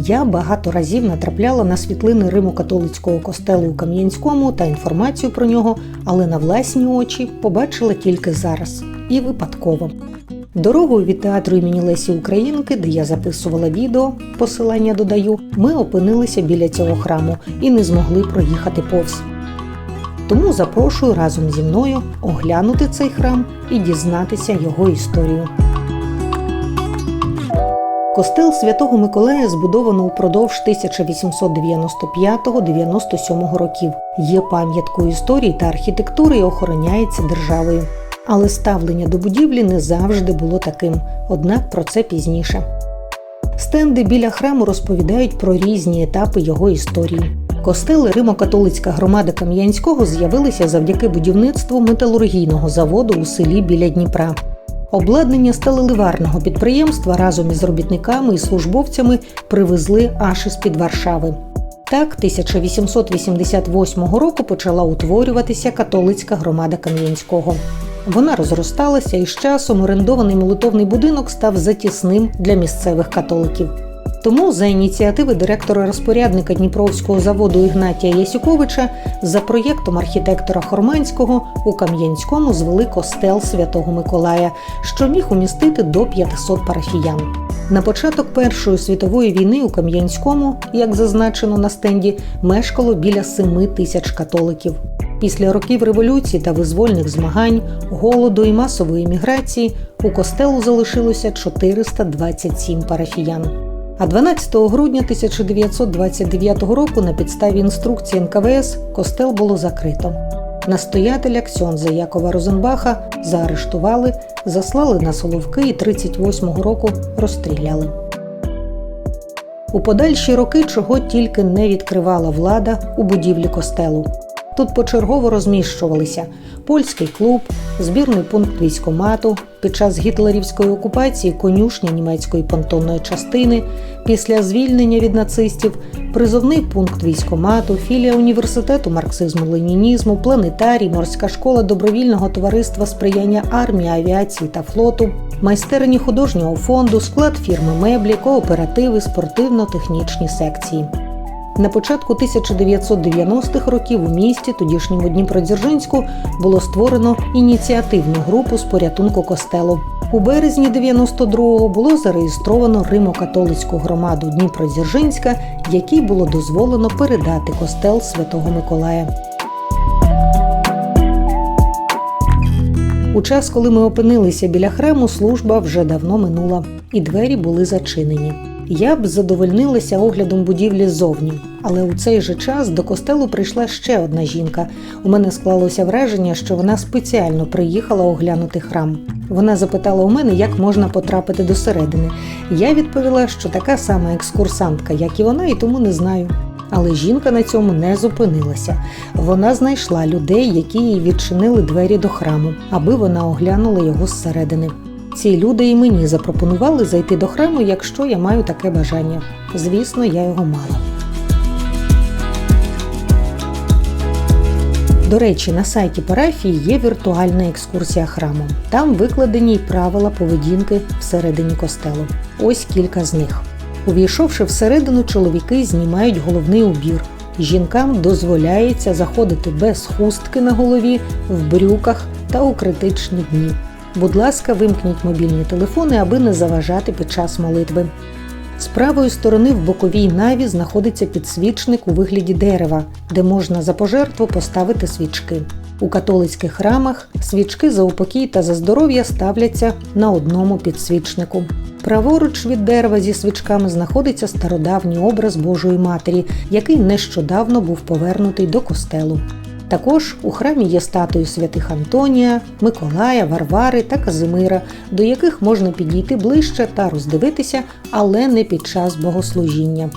Я багато разів натрапляла на світлини Римо-католицького костелу у Кам'янському та інформацію про нього, але на власні очі побачила тільки зараз. І випадково. Дорогою від театру імені Лесі Українки, де я записувала відео, посилання додаю, ми опинилися біля цього храму і не змогли проїхати повз. Тому запрошую разом зі мною оглянути цей храм і дізнатися його історію. Костел Святого Миколая збудовано упродовж 1895-97 років. Є пам'яткою історії та архітектури і охороняється державою. Але ставлення до будівлі не завжди було таким, однак про це пізніше. Стенди біля храму розповідають про різні етапи його історії. Костел і Римо-католицька громада Кам'янського з'явилися завдяки будівництву металургійного заводу у селі біля Дніпра. Обладнання сталеливарного підприємства разом із робітниками і службовцями привезли аж із-під Варшави. Так, 1888 року почала утворюватися католицька громада Кам'янського. Вона розросталася і з часом орендований молитовний будинок став затісним для місцевих католиків. Тому за ініціативи директора-розпорядника Дніпровського заводу Ігнатія Ясюковича за проєктом архітектора Хорманського у Кам'янському звели костел Святого Миколая, що міг умістити до 500 парафіян. На початок Першої світової війни у Кам'янському, як зазначено на стенді, мешкало біля 7 тисяч католиків. Після років революції та визвольних змагань, голоду і масової еміграції у костелу залишилося 427 парафіян. А 12 грудня 1929 року на підставі інструкції НКВС костел було закрито. Настоятеля ксьондза Якова Розенбаха заарештували, заслали на Соловки і 38-го року розстріляли. У подальші роки чого тільки не відкривала влада у будівлі костелу. Тут почергово розміщувалися польський клуб, збірний пункт військкомату, під час гітлерівської окупації конюшня німецької понтонної частини, після звільнення від нацистів, призовний пункт військкомату, філія університету марксизму-ленінізму, планетарій, морська школа добровільного товариства сприяння армії, авіації та флоту, майстерні художнього фонду, склад фірми меблі, кооперативи, спортивно-технічні секції. На початку 1990-х років у місті, тодішньому Дніпродзержинську, було створено ініціативну групу з порятунку костелу. У березні 92-го було зареєстровано Римо-католицьку громаду Дніпродзержинська, якій було дозволено передати костел Святого Миколая. У час, коли ми опинилися біля храму, служба вже давно минула, і двері були зачинені. Я б задовольнилася оглядом будівлі ззовні, але у цей же час до костелу прийшла ще одна жінка. У мене склалося враження, що вона спеціально приїхала оглянути храм. Вона запитала у мене, як можна потрапити до середини. Я відповіла, що така сама екскурсантка, як і вона, і тому не знаю. Але жінка на цьому не зупинилася. Вона знайшла людей, які їй відчинили двері до храму, аби вона оглянула його зсередини. Ці люди і мені запропонували зайти до храму, якщо я маю таке бажання. Звісно, я його мала. До речі, на сайті парафії є віртуальна екскурсія храмом. Там викладені й правила поведінки всередині костелу. Ось кілька з них. Увійшовши всередину, чоловіки знімають головний убір. Жінкам дозволяється заходити без хустки на голові, в брюках та у критичні дні. Будь ласка, вимкніть мобільні телефони, аби не заважати під час молитви. З правої сторони в боковій наві знаходиться підсвічник у вигляді дерева, де можна за пожертву поставити свічки. У католицьких храмах свічки за упокій та за здоров'я ставляться на одному підсвічнику. Праворуч від дерева зі свічками знаходиться стародавній образ Божої Матері, який нещодавно був повернутий до костелу. Також у храмі є статуї святих Антонія, Миколая, Варвари та Казимира, до яких можна підійти ближче та роздивитися, але не під час богослужіння.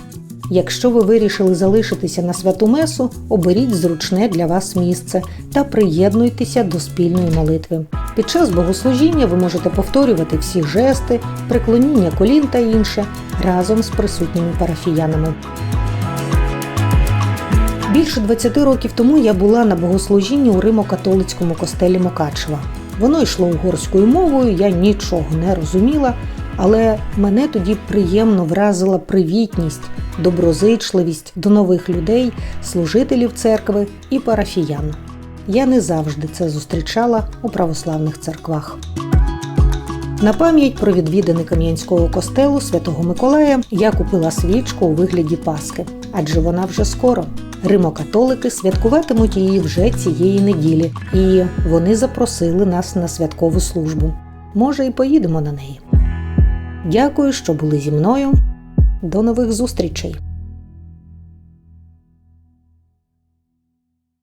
Якщо ви вирішили залишитися на святу месу, оберіть зручне для вас місце та приєднуйтеся до спільної молитви. Під час богослужіння ви можете повторювати всі жести, преклоніння колін та інше разом з присутніми парафіянами. Більше 20 років тому я була на богослужінні у Римо-католицькому костелі Мукачева. Воно йшло угорською мовою, я нічого не розуміла, але мене тоді приємно вразила привітність доброзичливість до нових людей, служителів церкви і парафіян. Я не завжди це зустрічала у православних церквах. На пам'ять про відвідини Кам'янського костелу Святого Миколая я купила свічку у вигляді Пасхи, адже вона вже скоро. Римо-католики святкуватимуть її вже цієї неділі, і вони запросили нас на святкову службу. Може, і поїдемо на неї. Дякую, що були зі мною. До нових зустрічей!